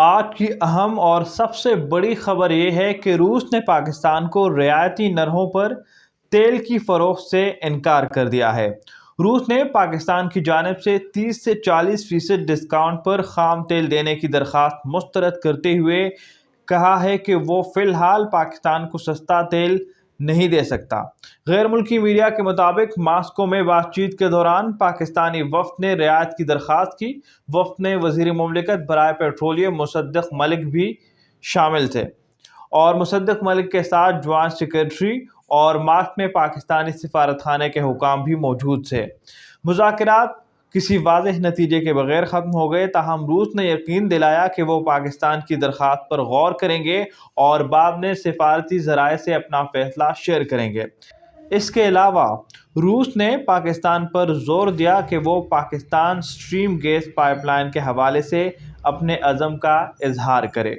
آج کی اہم اور سب سے بڑی خبر یہ ہے کہ روس نے پاکستان کو رعایتی نرخوں پر تیل کی فروخت سے انکار کر دیا ہے۔ روس نے پاکستان کی جانب سے 30 سے 40% ڈسکاؤنٹ پر خام تیل دینے کی درخواست مسترد کرتے ہوئے کہا ہے کہ وہ فی الحال پاکستان کو سستا تیل نہیں دے سکتا۔ غیر ملکی میڈیا کے مطابق ماسکو میں بات چیت کے دوران پاکستانی وفد نے رعایت کی درخواست کی۔ وفد میں وزیر مملکت برائے پیٹرولیم مصدق ملک بھی شامل تھے اور مصدق ملک کے ساتھ جوائنٹ سیکرٹری اور ماسک میں پاکستانی سفارت خانے کے حکام بھی موجود تھے۔ مذاکرات کسی واضح نتیجے کے بغیر ختم ہو گئے، تاہم روس نے یقین دلایا کہ وہ پاکستان کی درخواست پر غور کریں گے اور بعد میں سفارتی ذرائع سے اپنا فیصلہ شیئر کریں گے۔ اس کے علاوہ روس نے پاکستان پر زور دیا کہ وہ Pakistan stream gas pipeline کے حوالے سے اپنے عزم کا اظہار کرے۔